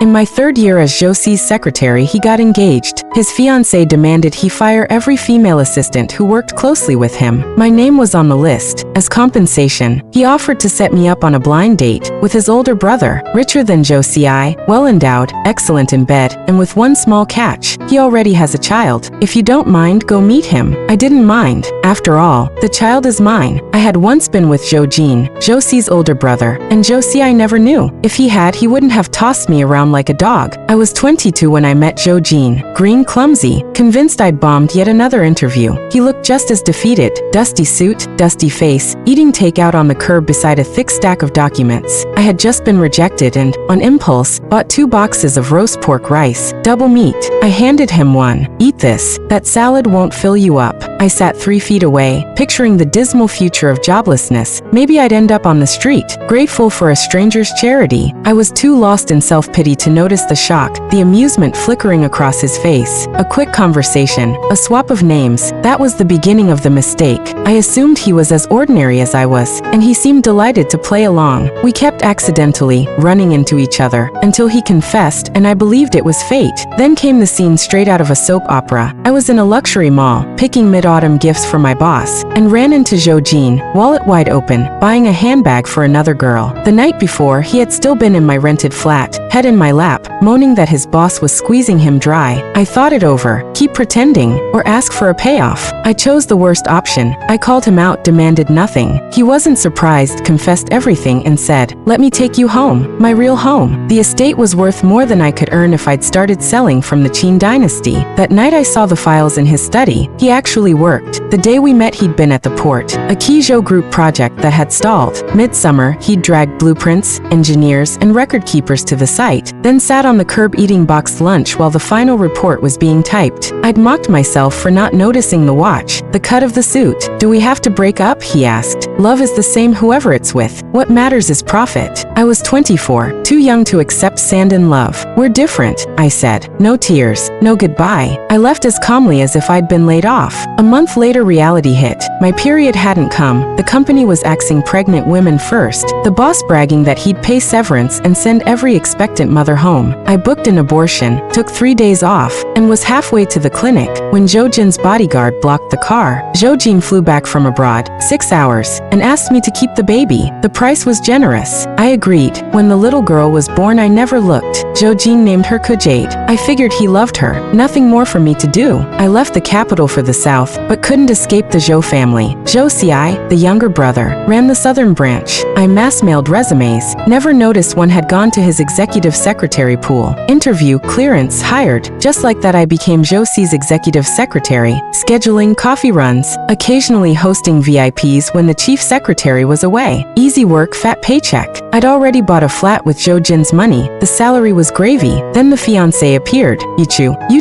In my third year as Josie's secretary, he got engaged. His fiancée demanded he fire every female assistant who worked closely with him. My name was on the list. As compensation, he offered to set me up on a blind date with his older brother, richer than Josie, well-endowed, excellent in bed, and with one small catch. He already has a child. If you don't mind, go meet him. I didn't mind. After all, the child is mine. I had once been with Jean, Josie's older brother, and Josie I never knew. If he had, he wouldn't have tossed me around like a dog. I was 22 when I met Jean, green, clumsy, convinced I'd bombed yet another interview. He looked just as defeated, dusty suit, dusty face, eating takeout on the curb beside a thick stack of documents. I had just been rejected and, on impulse, bought 2 boxes of roast pork rice, double meat. I handed him one. Eat this. That salad won't fill you up. I sat 3 feet away, picturing the dismal future of joblessness. Maybe I'd end up on the street, grateful for a stranger's charity. I was too lost in self-pity to notice the shock, the amusement flickering across his face. A quick conversation, a swap of names. That was the beginning of the mistake. I assumed he was as ordinary as I was, and he seemed delighted to play along. We kept accidentally running into each other until he confessed, and I believed it was fate. Then came the scene straight out of a soap opera. I was in a luxury mall, picking mid-autumn gifts for my boss, and ran into Jean, wallet wide open, buying a handbag for another girl. The night before, he had still been in my rented flat, head in my lap, moaning that his boss was squeezing him dry. I thought it over, keep pretending, or ask for a payoff. I chose the worst option. I called him out, demanded nothing. He wasn't surprised, confessed everything, and said, "Let me take you home, my real home." The estate was worth more than I could earn if I'd started selling from the Qin dynasty. That night I saw the files in his study. He actually worked. The day we met he'd been at the port, a Kizhou group project that had stalled. Midsummer, he'd dragged blueprints, engineers, and record keepers to the site, then sat on the curb eating boxed lunch while the final report was being typed. I'd mocked myself for not noticing the watch, the cut of the suit. "Do we have to break up?" he asked. "Love is the same whoever it's with. What matters is profit." I was 24, too young to accept sand and love. "We're different," I said. No tears, no goodbye. I left as calmly as if I'd been laid off. A month later, reality hit. My period hadn't come. The company was axing pregnant women first, the boss bragging that he'd pay severance and send every expectant mother home. I booked an abortion, took 3 days off, and was halfway to the clinic when Jean's bodyguard blocked the car. Jean flew back from abroad, 6 hours, and asked me to keep the baby. The price was generous. I agreed. When the little girl was born, I never looked. Jean named her Kujade. I figured he loved her. Nothing more for me to do. I left the capital for the south, but couldn't escape the Zhou family. Josie, the younger brother, ran the southern branch. I mass-mailed resumes. Never noticed one had gone to his executive secretary pool. Interview, clearance, hired. Just like that, I became Josie's executive secretary, scheduling coffee runs, occasionally hosting VIPs when the chief secretary was away. Easy work, fat paycheck. I'd already bought a flat with Jean's money. The salary was gravy. Then the fiancé appeared. You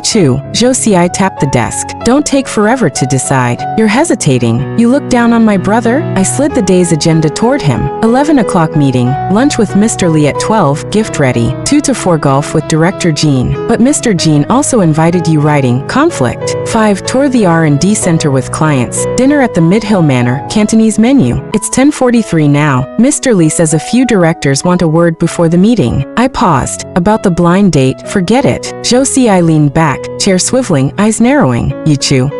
chew. Josie, I tapped the desk. "Don't take forever to decide. You're hesitating. You look down on my brother?" I slid the day's agenda toward him. 11 o'clock meeting, lunch with Mr. Lee at 12, gift ready. 2 to 4 golf with Director Jean. But Mr. Jean also invited you writing, conflict. 5, tour the R&D center with clients. Dinner at the Mid-Hill Manor, Cantonese menu. It's 10:43 now. Mr. Lee says a few directors want a word before the meeting. I paused. About the blind date, forget it. Josie, I leaned back, chair swiveling, eyes narrowing.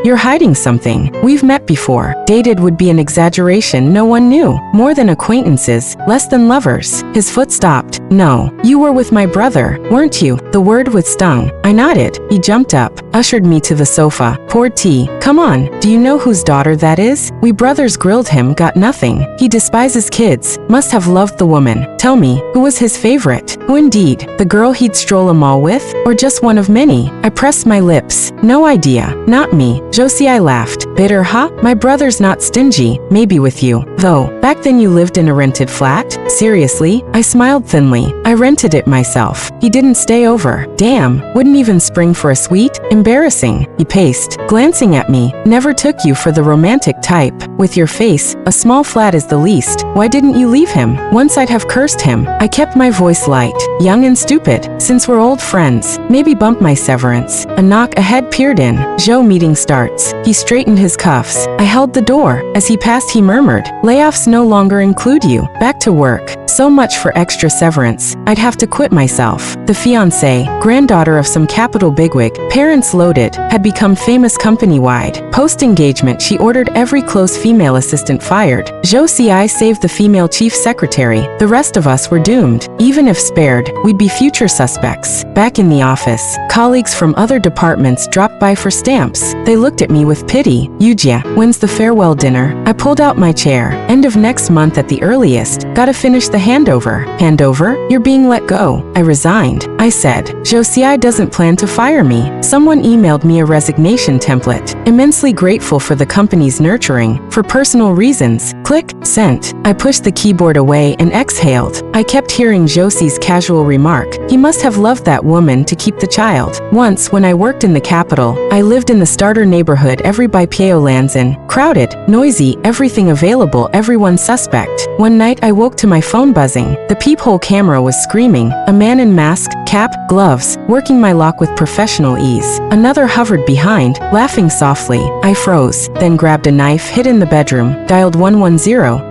You're hiding something. We've met before. Dated would be an exaggeration. No one knew. More than acquaintances, less than lovers. His foot stopped. No. You were with my brother, weren't you? The word was stung. I nodded. He jumped up, ushered me to the sofa, poured tea. Come on, do you know whose daughter that is? We brothers grilled him, got nothing. He despises kids, must have loved the woman. Tell me, who was his favorite? Who indeed? The girl he'd stroll a mall with? Or just one of many? I pressed my lips. No idea. Not me. Josie, I laughed. Bitter, huh? My brother's not stingy, maybe with you. Though, back then you lived in a rented flat? Seriously? I smiled thinly. I rented it myself. He didn't stay over. Damn, wouldn't even spring for a sweet? Embarrassing. He paced, glancing at me. Never took you for the romantic type. With your face, a small flat is the least. Why didn't you leave him? Once I'd have cursed him. I kept my voice light. Young and stupid. Since we're old friends, maybe bump my severance. A knock ahead peered in. Zhou, meeting starts. He straightened his cuffs. I held the door. As he passed, he murmured, layoffs no longer include you. Back to work. So much for extra severance. I'd have to quit myself. The fiancée, granddaughter of some capital bigwig, parents loaded, had become famous company-wide. Post-engagement, she ordered every close female assistant fired. Josie I saved the female chief secretary. The rest of us were doomed. Even if spared, we'd be future suspects. Back in the office, colleagues from other departments dropped by for stamps. They looked at me with pity. Yujia, when's the farewell dinner? I pulled out my chair. End of next month at the earliest. Gotta finish the handover. Handover? You're being let go. I resigned. I said. Josie doesn't plan to fire me. Someone emailed me a resignation template. Immensely grateful for the company's nurturing. For personal reasons. Click. Sent. I pushed the keyboard away and exhaled. I kept hearing Josie's casual remark. He must have loved that woman to keep the child. Once, when I worked in the capital, I lived in the starter neighborhood every by Pio lands in. Crowded, noisy, everything available, everyone suspect. One night I woke to my phone buzzing. The peephole camera was screaming. A man in mask, cap, gloves, working my lock with professional ease. Another hovered behind, laughing softly. I froze, then grabbed a knife, hid in the bedroom, dialed 110,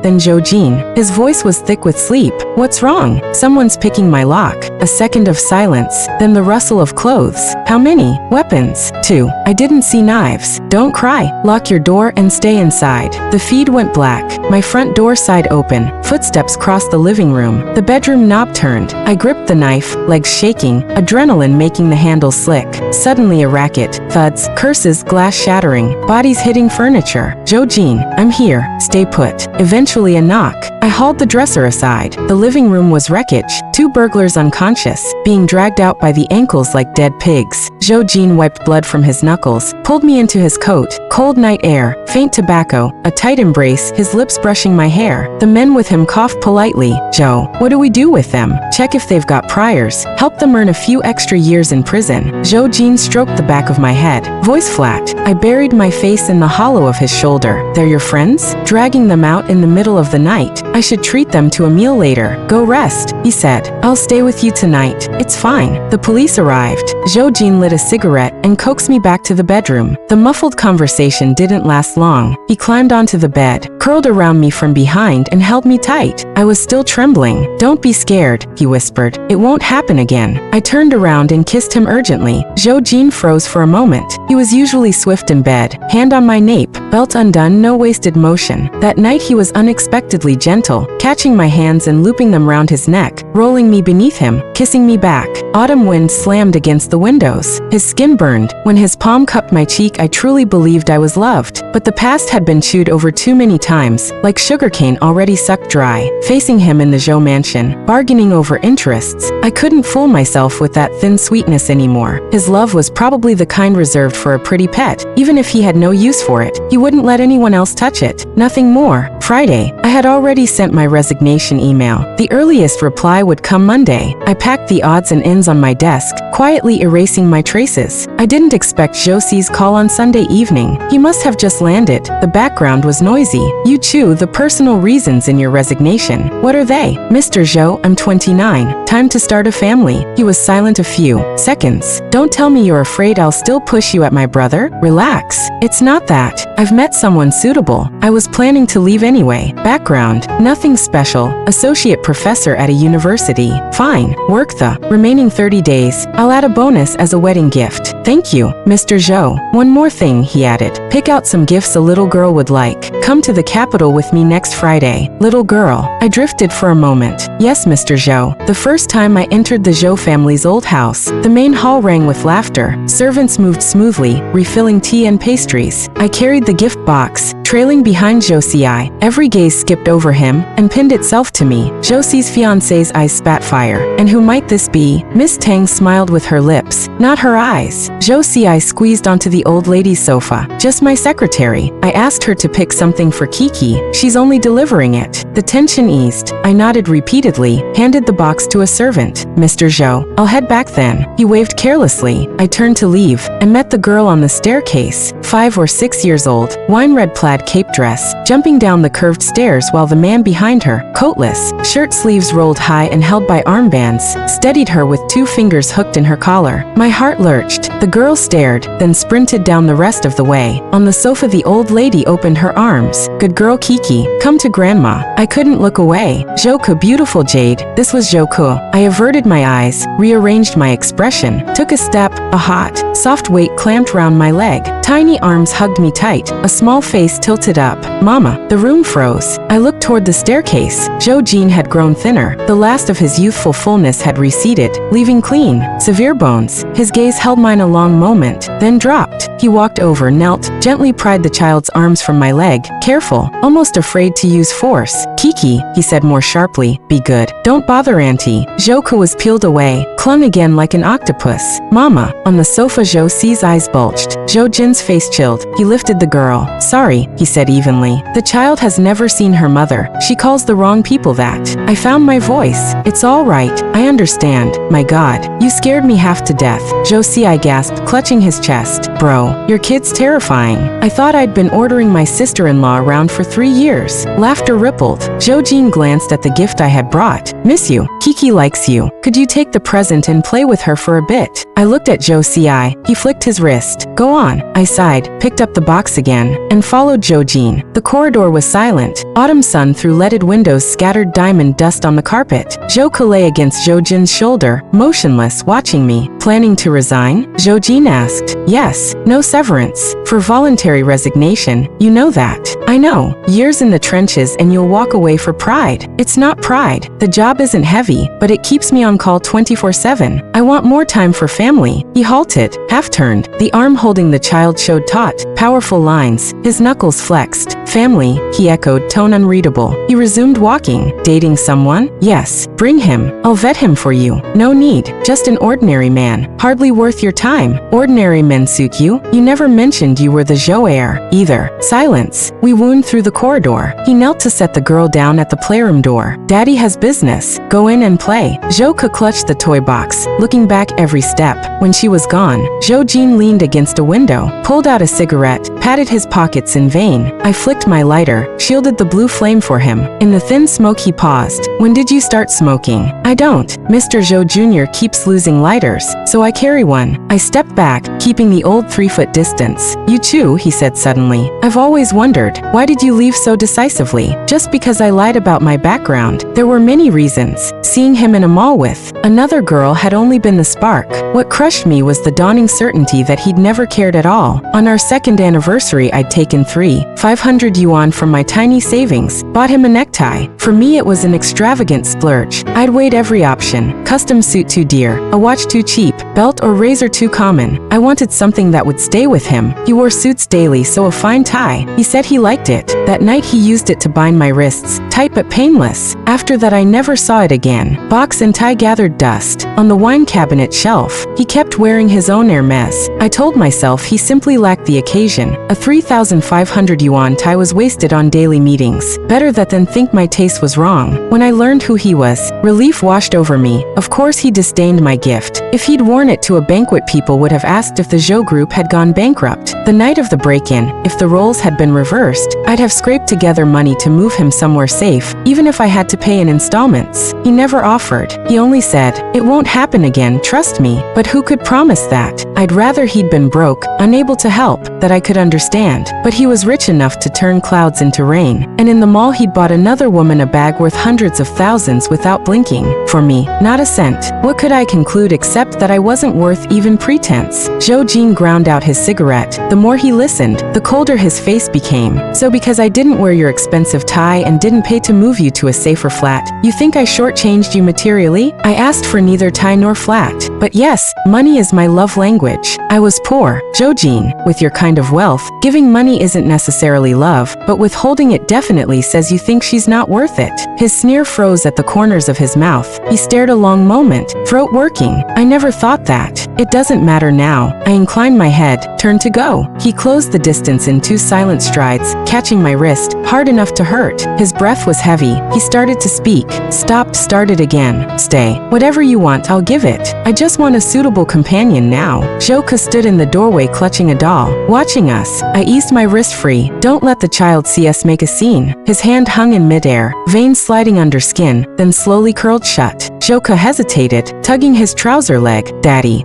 then Joe Jean. His voice was thick with sleep. What's wrong? Someone's picking my lock. A second of silence, then the rustle of clothes. How many? Weapons. 2. I didn't see knives. Don't cry. Lock your door and stay inside. The feed went black. My front door side open. Footsteps crossed the living room. The bedroom knob turned. I gripped the knife, legs shaking, adrenaline making the handle slick. Suddenly a racket, thuds, curses, glass shattering, bodies hitting furniture. Joe Jean, I'm here. Stay put. Eventually a knock. I hauled the dresser aside. The living room was wreckage. 2 burglars unconscious, being dragged out by the ankles like dead pigs. Joe Jean wiped blood from his knuckles, pulled me into his coat. Cold night air, faint tobacco, a tight embrace, his lips brushing my hair. The men with him coughed politely. Joe, what do we do with them? Check if they've got priors. Help them earn a few extra years in prison. Joe Jean stroked the back of my head, voice flat. I buried my face in the hollow of his shoulder. They're your friends? Dragging them out in the middle of the night. I should treat them to a meal later. Go rest, he said. I'll stay with you tonight. It's fine. The police arrived. Joe Jean lit a cigarette and coaxed me back to the bedroom. The muffled conversation didn't last long. He climbed onto the bed, curled around me from behind and held me tight. I was still trembling. Don't be scared, he whispered. It won't happen again. I turned around and kissed him urgently. Joe Jean froze for a moment. He was usually swift in bed, hand on my nape, belt undone, no wasted motion. That night he was unexpectedly gentle, catching my hands and looping them round his neck, rolling me beneath him, kissing me back. Autumn wind slammed against the windows. His skin burned. When his palm cupped my cheek, I truly believed I was loved. But the past had been chewed over too many times, like sugarcane already sucked dry. Facing him in the Joe mansion, bargaining over interests, I couldn't fool myself with that thin sweetness anymore. His love was probably the kind reserved for a pretty pet. Even if he had no use for it, he wouldn't let anyone else touch it. Nothing more. Friday, I had already sent my resignation email. The earliest reply would come Monday. I packed the odds and ends on my desk, quietly erasing my traces. I didn't expect Josie's call on Sunday evening. He must have just landed. The background was noisy. You chew the personal reasons in your resignation. What are they? Mr. Joe, I'm 29. Time to start a family. He was silent a few seconds. Don't tell me you're afraid I'll still push you at my brother. Relax. It's not that. I've met someone suitable. I was planning to leave anyway. Background, nothing special. Associate professor at a university. Fine. Work the remaining 30 days. I'll add a bonus as a wedding gift. Thank you, Mr. Joe. One more thing, he added. Pick out some gifts a little girl would like. Come to the capital with me next Friday. Little girl. I drifted for a moment. Yes, Mr. Joe. The first time I entered the Joe family's old house, the main hall rang with laughter. Servants moved smoothly, refilling tea and pastries. I carried the gift box, trailing behind Josie. Every gaze skipped over him and pinned itself to me. Josie's fiancé's eyes spat fire. And who might this be? Miss Tang smiled with her lips, not her eyes. Josie squeezed onto the old lady's sofa. Just my secretary. I asked her to pick something for Kiki. She's only delivering it. The tension eased. I nodded repeatedly, handed the box to a servant. Mr. Joe, I'll head back then. He waved carelessly. I turned to leave and met the girl on the staircase, 5 or 6 years old, wine-red plaid plaid cape dress, jumping down the curved stairs while the man behind her, coatless, shirt sleeves rolled high and held by armbands, steadied her with 2 fingers hooked in her collar. My heart lurched. The girl stared, then sprinted down the rest of the way. On the sofa the old lady opened her arms. Good girl Kiki, come to grandma. I couldn't look away. Joku, beautiful Jade. This was Joku. I averted my eyes, rearranged my expression, took a step. A hot, soft weight clamped round my leg. Tiny arms hugged me tight, a small face tilted up. Mama. The room froze. I looked toward the staircase. Joe Jean had grown thinner. The last of his youthful fullness had receded, leaving clean, severe bones. His gaze held mine a long moment, then dropped. He walked over, knelt, gently pried the child's arms from my leg, careful, almost afraid to use force. Kiki, he said more sharply, be good. Don't bother Auntie. Joku was peeled away, clung again like an octopus. Mama. On the sofa Josie's eyes bulged. Joe Jin's face chilled. He lifted the girl. Sorry, he said evenly. The child has never seen her mother. She calls the wrong people that. I found my voice. It's all right. I understand. My God. You scared me half to death. Josie, I gasped, clutching his chest. Bro, your kid's terrifying. I thought I'd been ordering my sister-in-law around for 3 years. Laughter rippled. Joe Jean glanced at the gift I had brought. Miss you. Kiki likes you. Could you take the present and play with her for a bit? I looked at Josie. He flicked his wrist. Go on. I sighed, picked up the box again, and followed Joe Jean. The corridor was silent. Autumn sun through leaded windows scattered diamond dust on the carpet. Joku lay against Joe Jin's shoulder, motionless, watching me. Planning to resign? Joe Jean asked. Yes. No severance. For voluntary resignation. You know that. I know. Years in the trenches and you'll walk away for pride. It's not pride. The job isn't heavy, but it keeps me on call 24/7. I want more time for family. He halted, half-turned. The arm holding the child showed taut, powerful lines. His knuckles flexed. Family, he echoed, tone unreadable. He resumed walking. Dating someone? Yes. Bring him. I'll vet him for you. No need. Just an ordinary man. Hardly worth your time. Ordinary men suit you. You never mentioned you were the Zhou heir, either. Silence. We wound through the corridor. He knelt to set the girl down at the playroom door. Daddy has business. Go in and play. Joku clutched the toy box, looking back every step. When she was gone, Joe Jean leaned against a window, pulled out a cigarette, patted his pockets in vain. I flicked my lighter, shielded the blue flame for him. In the thin smoke he paused. When did you start smoking? I don't. Mr. Zhou Jr. keeps losing lighters, so I carry one. I stepped back, keeping the old 3-foot distance. You too, he said suddenly. I've always wondered, why did you leave so decisively? Just because I lied about my background. There were many reasons. Seeing him in a mall with another girl had only been the spark. What crushed me was the dawning certainty that he'd never cared at all. On our 2nd anniversary I'd taken 500 yuan from my tiny savings, bought him a necktie. For me it was an extravagant splurge. I'd weighed every option. Custom suit too dear, a watch too cheap, belt or razor too common. I wanted something that would stay with him. He wore suits daily, so a fine tie. He said he liked it. That night he used it to bind my wrists, tight but painless. After that I never saw it again. Box and tie gathered dust. On the wine cabinet shelf, he kept wearing his own Hermes. I told myself he simply lacked the occasion. A 3,500 yuan tie was wasted on daily meetings. Better that than think my taste was wrong. When I learned who he was, relief washed over me. Of course he disdained my gift. If he'd worn it to a banquet people would have asked if the Zhou group had gone bankrupt. The night of the break-in, if the roles had been reversed, I'd have scraped together money to move him somewhere safe, even if I had to pay in installments. He never offered. He only said, it won't happen again, trust me. But who could promise that? I'd rather he'd been broke, unable to help, that I could understand. But he was rich enough to turn clouds into rain. And in the mall he'd bought another woman a bag worth hundreds of thousands without blinking. For me, not a cent. What could I conclude except that I wasn't worth even pretense? Zhou Jin ground out his cigarette. The more he listened, the colder his face became. So because I didn't wear your expensive tie and didn't pay to move you to a safer flat, you think I shortchanged you materially? I asked for neither tie nor flat. But yes, money is my love language. I was poor. Zhou Jin, with your kind of wealth, giving money isn't necessarily love, but withholding it definitely says you think she's not worth it. His sneer froze at the corners of his mouth. He stared a long moment, throat working. I never thought that. It doesn't matter now. I inclined my head, turned to go. He closed the distance in 2 silent strides, catching my wrist, hard enough to hurt. His breath was heavy. He started to speak, stopped, started again. Stay. Whatever you want, I'll give it. I just want a suitable companion now. Joka stood in the doorway clutching a doll, watching us. I eased my wrist free. Don't let the child see us make a scene. His hand hung in midair, veins sliding under skin, then slowly curled shut. Joka hesitated, tugging his trouser leg. Daddy.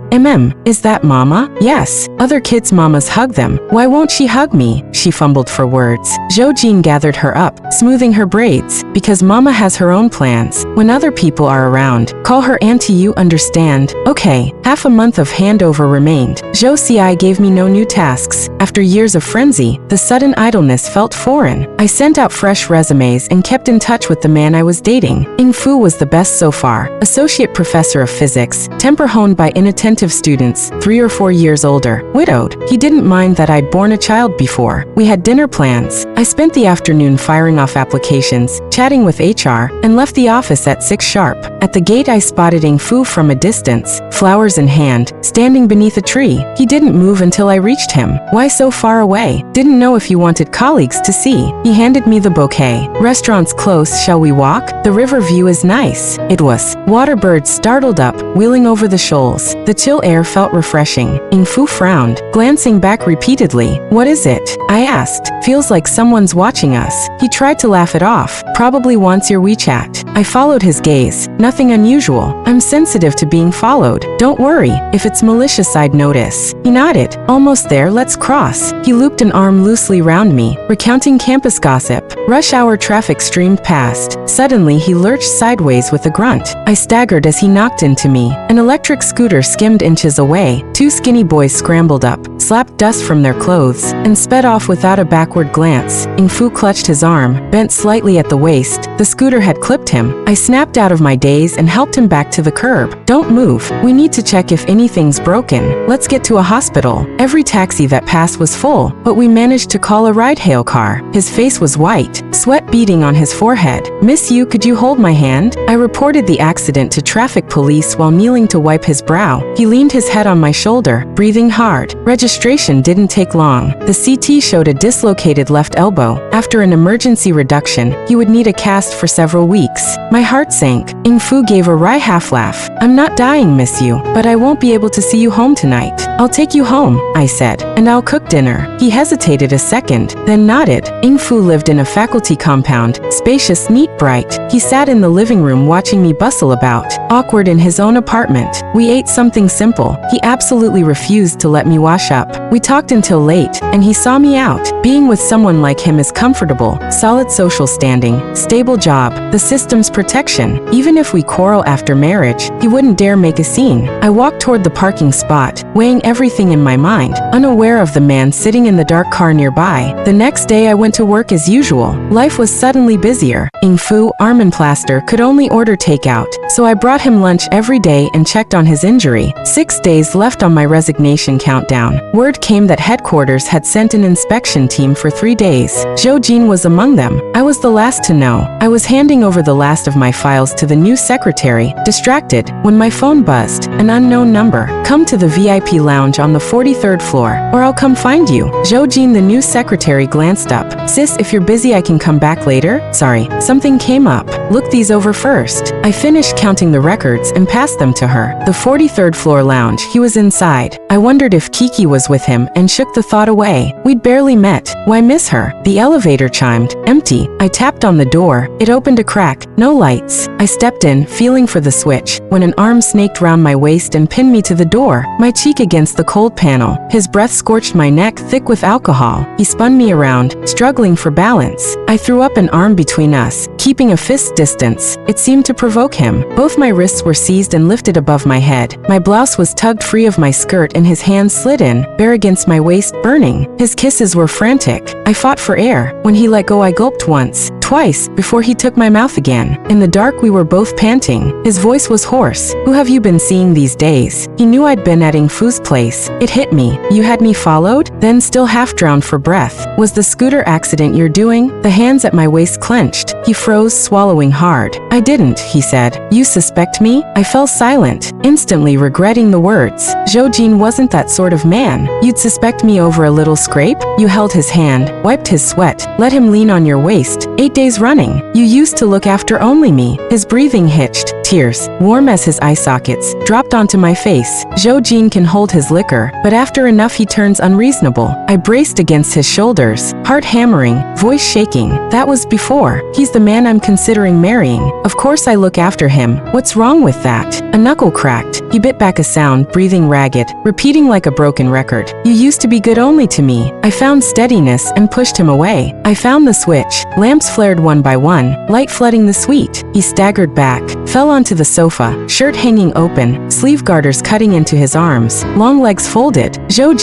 Is that Mama? Yes. Other kids' mamas hug them. Why won't she hug me? She fumbled for words. Jean gathered her up, smoothing her braids. Because Mama has her own plans. When other people are around, call her auntie, you understand? Okay. Half a month of handover remained. Josie gave me no new tasks. After years of frenzy, the sudden idleness felt foreign. I sent out fresh resumes and kept in touch with the man I was dating. Ing Fu was the best so far. Associate professor of physics, temper honed by inattentive students, 3 or 4 years older, widowed. He didn't mind that I'd borne a child before. We had dinner plans. I spent the afternoon firing off applications, chatting with HR, and left the office at 6 sharp. At the gate I spotted Ing Fu from a distance, flowers in hand, standing beneath a tree. He didn't move until I reached him. Why so far away? Didn't know if you wanted colleagues to see. He handed me the bouquet. Restaurant's close, shall we walk? The river view is nice. It was. Water birds startled up, wheeling over the shoals. The chill air felt refreshing. Ing Fu frowned, glancing back repeatedly. What is it? I asked. Feels like someone's watching us. He tried to laugh it off. Probably wants your WeChat. I followed his gaze. Nothing unusual. I'm sensitive to being followed. Don't worry. If it's malicious, I'd notice. He nodded. Almost there, let's cross. He looped an arm loosely round me, recounting campus gossip. Rush hour traffic streamed past. Suddenly, he lurched sideways with a grunt. I staggered as he knocked into me. An electric scooter skimmed inches away. 2 skinny boys scrambled up, slapped dust from their clothes, and sped off without a backward glance. Ing Fu clutched his arm, bent slightly at the waist. The scooter had clipped him. I snapped out of my daze and helped him back to the curb. Don't move. We need to check if anything's broken. Let's get to a hospital. Every taxi that passed was full, but we managed to call a ride-hail car. His face was white, sweat beading on his forehead. Miss you, could you hold my hand? I reported the accident to traffic police while kneeling to wipe his brow. He leaned his head on my shoulder, breathing hard. Registration didn't take long. The CT showed a dislocated left elbow. After an emergency reduction, he would need a cast for several weeks. My heart sank. Ing Fu gave a wry half laugh. I'm not dying, miss you, but I won't be able to see you home tonight. I'll take you home, I said, and I'll cook dinner. He hesitated a second, then nodded. Ing Fu lived in a faculty compound, spacious, neat, bright. He sat in the living room watching me bustle about, awkward in his own apartment. We ate something simple. He absolutely refused to let me wash up. We talked until late, and he saw me out. Being with someone like him is comfortable, solid social standing, stable job, the system's protection. Even if we quarrel after marriage, he wouldn't dare make a scene. I walked toward the parking spot, weighing everything in my mind, unaware of the man sitting in the dark car nearby. The next day I went to work as usual. Life was suddenly busier. Ing Fu, arm in plaster, could only order takeout, so I brought him lunch every day and checked on his injury. 6 days left on my resignation countdown. Word came that headquarters had sent an inspection team for 3 days. Jean was among them. I was the last to know. I was handing over the last of my files to the new secretary, distracted, when my phone buzzed. An unknown number. Come to the VIP lounge on the 43rd floor, or I'll come find you. Jean, the new secretary, glanced up. Sis, if you're busy I can come back later? Sorry, something came up. Look these over first. I finished counting the records and passed them to her. The 43rd floor lounge. He was inside. I wondered if Kiki was with him and shook the thought away. We'd barely met. Why miss her? The elevator chimed. Empty. I tapped on the door. It opened a crack. No lights. I stepped in, feeling for the switch, when an arm snaked round my waist and pinned me to the door, my cheek against the cold panel. His breath scorched my neck, thick with alcohol. He spun me around, struggling for balance. I threw up an arm between us, keeping a fist's distance. It seemed to provoke him. Both my wrists were seized and lifted above my head. My blouse was tugged free of my skirt and his hands slid in, bare against my waist, burning. His kisses were frantic. I fought for air. When he let go I gulped once, twice, before he took my mouth again. In the dark we were both panting. His voice was hoarse. Who have you been seeing these days? He knew I'd been at Ing Fu's place. It hit me. You had me followed? Then, still half drowned for breath. Was the scooter accident you're doing? The hands at my waist clenched. He froze, swallowing hard. I didn't, he said. You suspect me? I fell silent, instantly regretting the words. Zhou wasn't that sort of man. You'd suspect me over a little scrape? You held his hand, wiped his sweat, let him lean on your waist. 8 days running. You used to look after only me. His breathing hitched. Tears, warm as his eye sockets, dropped onto my face. Zhou can hold his liquor, but after enough he turns unreasonable. I braced against his shoulders, heart hammering, voice shaking. That was before. He's the man I'm considering marrying. Of course I look after him. What's wrong with that? A knuckle cracked. He bit back a sound, breathing ragged, repeating like a broken record. You used to be good only to me. I found steadiness and pushed him away. I found the switch. Lamps flared one by one, light flooding the suite. He staggered back, fell onto the sofa, shirt hanging open, sleeve garters cutting into his arms, long legs folded. Zhou,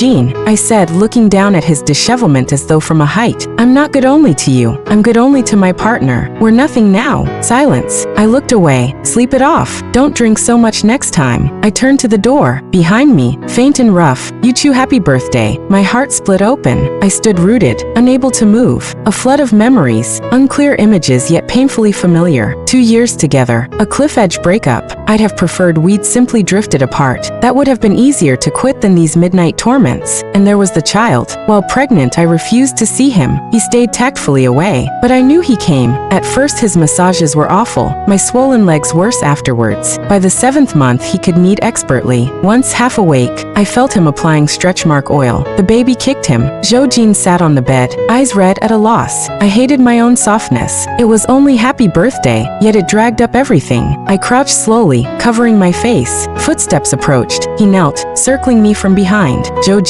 I said, looking down at his dishevelment as though from a height. I'm not good only to you. I'm good only to my partner. We're nothing now. Silence. I looked away. Sleep it off. Don't drink so much next time. I turned to the door. Behind me, faint and rough, you two happy birthday. My heart split open. I stood rooted, unable to move. A flood of memories, unclear images yet painfully familiar. 2 years together, a cliff-edge breakup. I'd have preferred we'd simply drifted apart. That would have been easier to quit than these midnight torments. And there was the child. While pregnant, I refused to see him. He stayed tactfully away. But I knew he came. At first his massages were awful, my swollen legs worse afterwards. By the 7th month he could knead expertly. Once half awake, I felt him applying stretch mark oil. The baby kicked him. Zhou sat on the bed, eyes red at a loss. I hated my own softness. It was only happy birthday, yet it dragged up everything. I crouched slowly, covering my face. Footsteps approached. He knelt, circling me from behind. Zhou,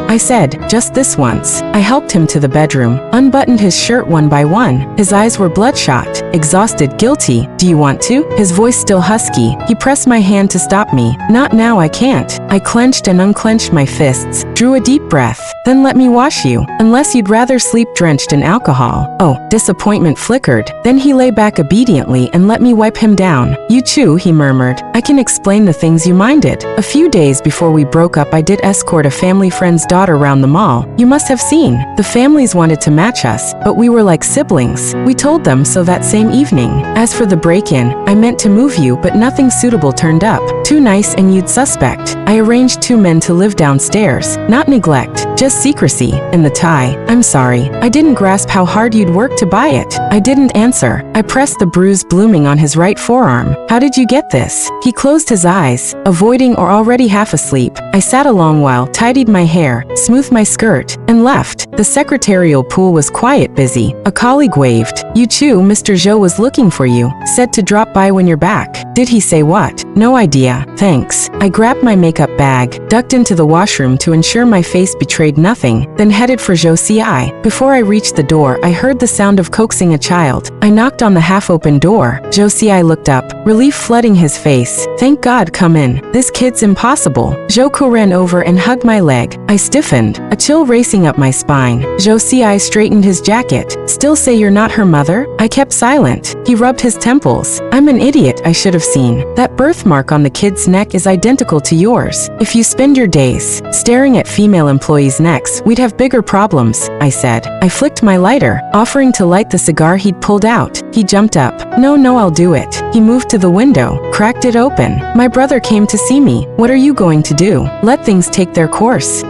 I said, just this once. I helped him to the bedroom, unbuttoned his shirt one by one. His eyes were bloodshot, exhausted, guilty. Do you want to? His voice still husky. He pressed my hand to stop me. Not now, I can't. I clenched and unclenched my fists, drew a deep breath. Then let me wash you, unless you'd rather sleep drenched in alcohol. Oh, disappointment flickered. Then he lay back obediently and let me wipe him down. You too, he murmured. I can explain the things you minded. A few days before we broke up, I did escort a family friend's daughter round the mall. You must have seen. The families wanted to match us, but we were like siblings. We told them so that same evening. As for the break-in, I meant to move you, but nothing suitable turned up. Too nice and you'd suspect. I arranged 2 men to live downstairs. Not neglect, just secrecy. And the tie. I'm sorry. I didn't grasp how hard you'd worked to buy it. I didn't answer. I pressed the bruise blooming on his right forearm. How did you get this? He closed his eyes, avoiding or already half asleep. I sat a long while, tidied my hair, smoothed my skirt, and left. The secretarial pool was quiet, busy. A colleague waved. You too, Mr. Zhou was looking for you. Said to drop by when you're back. Did he say what? No idea. Thanks. I grabbed my makeup bag, ducked into the washroom to ensure my face betrayed nothing, then headed for Zhou. Before I reached the door, I heard the sound of coaxing a child. I knocked on the half-open door. Zhou looked up, relief flooding his face. Thank God, come in. This kid's impossible. Zhou ran over and hugged my leg. I stiffened, a chill racing up my spine. Zhou straightened his jacket. Still say you're not her mother? I kept silent. He rubbed his temples. I'm an idiot, I should have seen. That birthmark on the kid's neck is identical to yours. If you spend your days staring at female employees' necks, we'd have bigger problems, I said. I flicked my lighter, offering to light the cigar he'd pulled out. He jumped up. No, I'll do it. He moved to the window, cracked it open. My brother came to see me. What are you going to do? Let things take their course.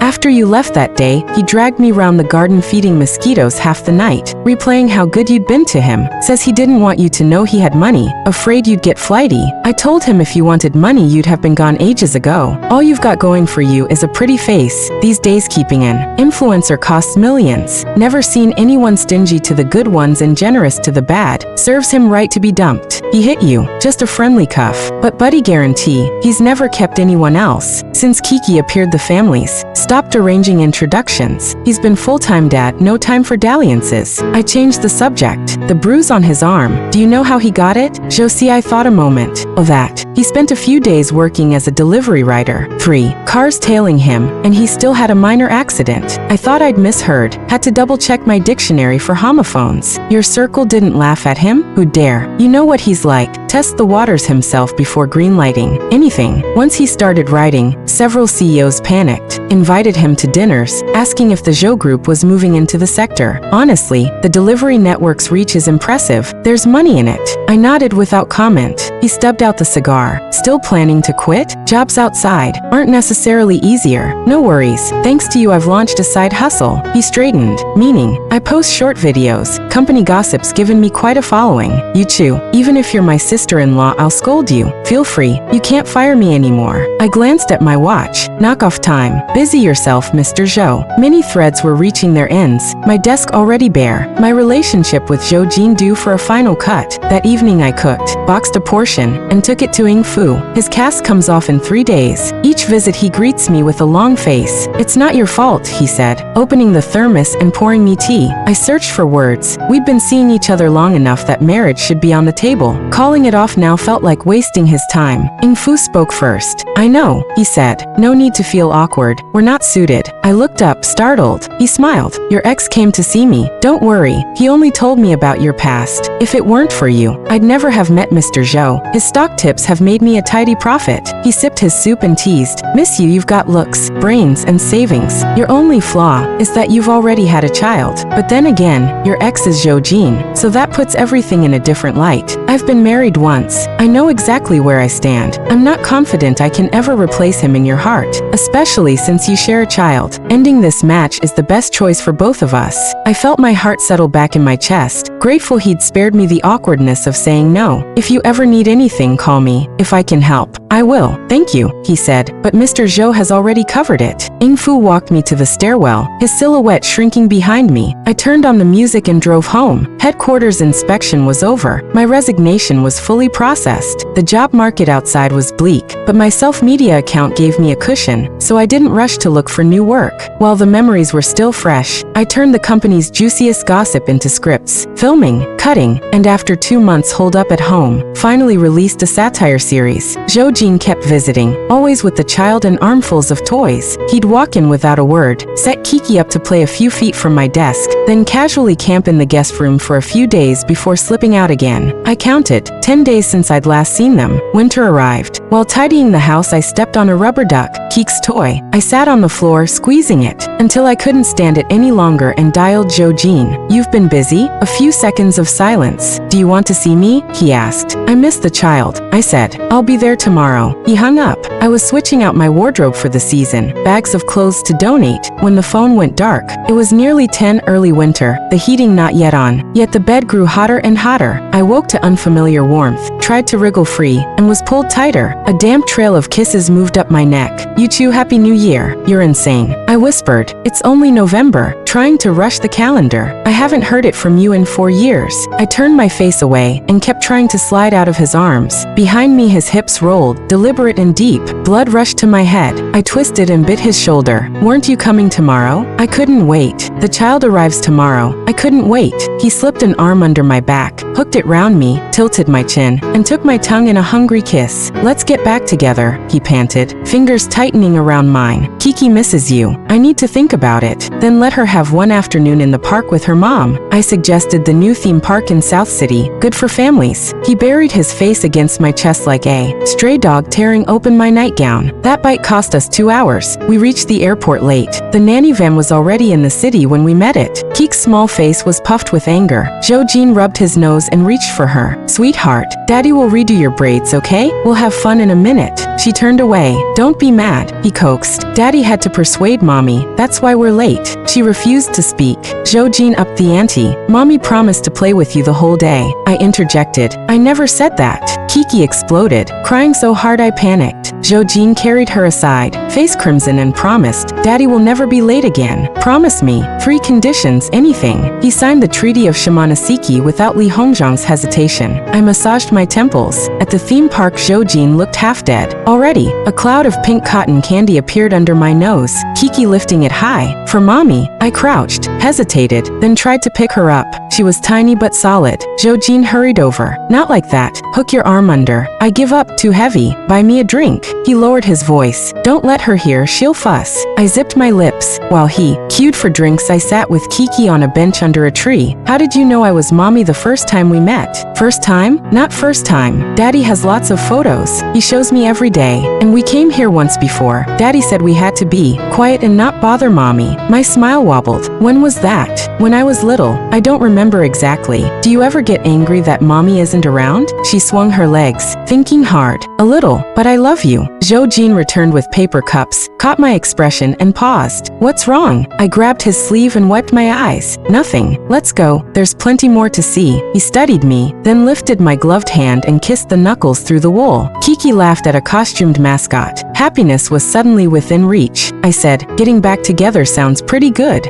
After you left that day, he dragged me round the garden feeding mosquitoes half the night, replaying how good you'd been to him. Says he didn't want you to know he had money, afraid you'd get flighty. I told him if you wanted money you'd have been gone ages ago. All you've got going for you is a pretty face. These days keeping an influencer costs millions. Never seen anyone stingy to the good ones and generous to the bad. Serves him right to be dumped. He hit you. Just a friendly cuff. But buddy guarantee, he's never kept anyone else. Since Kiki appeared the families stopped arranging introductions. He's been full-time dad, no time for dalliances. I changed the subject. The bruise on his arm. Do you know how he got it? Josie, I thought a moment. Oh, that. He spent a few days working as a delivery rider. 3 cars tailing him, and he still had a minor accident. I thought I'd misheard, had to double-check my dictionary for homophones. Your circle didn't laugh at him? Who'd dare? You know what he's like, test the waters himself before greenlighting anything. Once he started writing, several CEOs panicked, invited him to dinners, asking if the Zhou Group was moving into the sector. Honestly, the delivery network's reach is impressive. There's money in it. I nodded without comment. He stubbed out the cigar. Still planning to quit? Jobs outside aren't necessarily easier. No worries. Thanks to you, I've launched a side hustle. He straightened, meaning, I post short videos. Company gossip's given me quite a following. You too. Even if you're my sister-in-law, I'll scold you. Feel free. You can't fire me anymore. I glanced at my watch. Knock off time. Busy yourself, Mr. Zhou. Many threads were reaching their ends. My desk already bare. My relationship with Zhou Jin due for a final cut. That evening I cooked, boxed a portion, and took it to Ying Fu. His cast comes off in 3 days. Each visit he greets me with a long face. It's not your fault, he said, opening the thermos and pouring me tea. I searched for words. We'd been seeing each other long enough that marriage should be on the table. Calling it off now felt like wasting his time. Ying Fu spoke first. I know, he said. No need to feel awkward. We're not suited. I looked up, startled. He smiled. Your ex came to see me. Don't worry. He only told me about your past. If it weren't for you, I'd never have met Mr. Zhou. His stock tips have made me a tidy profit. He sipped his soup and teased. Miss you, you've got looks, brains, and savings. Your only flaw is that you've already had a child. But then again, your ex is Zhou Jin, so that puts everything in a different light. I've been married once. I know exactly where I stand. I'm not confident I can ever replace him in your heart, especially since you share a child. Ending this match is the best choice for both of us. I felt my heart settle back in my chest, grateful he'd spared me the awkwardness of saying no. If you ever need anything, call me. If I can help, I will. Thank you, he said, but Mr. Zhou has already covered it. Ying Fu walked me to the stairwell, his silhouette shrinking behind me. I turned on the music and drove home. Headquarters inspection was over. My resignation was fully processed. The job market outside was bleak, but my self-media account gave me a cushion, so I didn't rush to look for new work. While the memories were still fresh, I turned the company's juiciest gossip into scripts, filming, cutting, and after 2 months holed up at home, finally released a satire series. Zhou Jin kept visiting, always with the child and armfuls of toys. He'd walk in without a word, set Kiki up to play a few feet from my desk, then casually camp in the guest room for a few days before slipping out again. I counted, 10 days since I'd last seen them. Winter arrived. While tidying the house, I stepped on a rubber duck, Keek's toy. I sat on the floor, squeezing it, until I couldn't stand it any longer and dialed Zhou Jin. You've been busy? A few seconds of silence. Do you want to see me? He asked. I miss the child, I said. I'll be there tomorrow. He hung up. I was switching out my wardrobe for the season, bags of clothes to donate, when the phone went dark. It was nearly 10 early winter, the heating not yet on, yet the bed grew hotter and hotter. I woke to unfamiliar warmth, tried to wriggle free, and was pulled tighter. A damp trail of kisses moved up my neck. You too, Happy New Year. You're insane, I whispered. It's only November, trying to rush the calendar. I haven't heard it from you in 4 years. I turned my face away and kept trying to slide out of his arms. Behind me his hips rolled, deliberate and deep. Blood rushed to my head. I twisted and bit his shoulder. Weren't you coming tomorrow? I couldn't wait. The child arrives tomorrow. I couldn't wait. He slipped an arm under my back, hooked it round me, tilted my chin, and took my tongue in a hungry kiss. Let's get back together, he panted, fingers tightening around mine. Kiki misses you. I need to think about it. Then let her have one afternoon in the park with her mom. I suggested the new theme park in South City, good for families. He buried his face against my chest like a stray dog tearing open my nightgown. That bite cost us 2 hours. We reached the airport late. The nanny van was already in the city when we met it. Keek's small face was puffed with anger. Zhou Jin rubbed his nose and reached for her. Sweetheart, Daddy will redo your braids, okay? We'll have fun in a minute. She turned away. Don't be mad, he coaxed. Daddy had to persuade Mommy. That's why we're late. She refused to speak. Zhou Jin upped the ante. Mommy promised to play with you the whole day. I interjected. I never said that. Kiki exploded, crying so hard I panicked. Zhou carried her aside, face crimson, and promised, Daddy will never be late again. Promise me. 3 conditions, anything. He signed the Treaty of Shimonoseki without Li Hongzhang's hesitation. I massaged my temples. At the theme park, Zhou looked half dead. Already, a cloud of pink cotton candy appeared under my nose, Kiki lifting it high. For mommy, I crouched, hesitated, then tried to pick her up. She was tiny but solid. Zhou hurried over. Not like that. Hook your arm under. I give up, too heavy. Buy me a drink. He lowered his voice. Don't let her hear, she'll fuss. I zipped my lips. While he queued for drinks, I sat with Kiki on a bench under a tree. How did you know I was mommy the first time we met? First time? Not first time. Daddy has lots of photos. He shows me every day. And we came here once before. Daddy said we had to be quiet and not bother mommy. My smile wobbled. When was that? When I was little. I don't remember exactly. Do you ever get angry that mommy isn't around? She swung her legs, thinking hard. A little, but I love you. Zhou returned with paper cups, caught my expression, and paused. What's wrong? I grabbed his sleeve and wiped my eyes. Nothing. Let's go. There's plenty more to see. He studied me, then lifted my gloved hand and kissed the knuckles through the wool. Kiki laughed at a costumed mascot. Happiness was suddenly within reach. I said, getting back together sounds pretty good.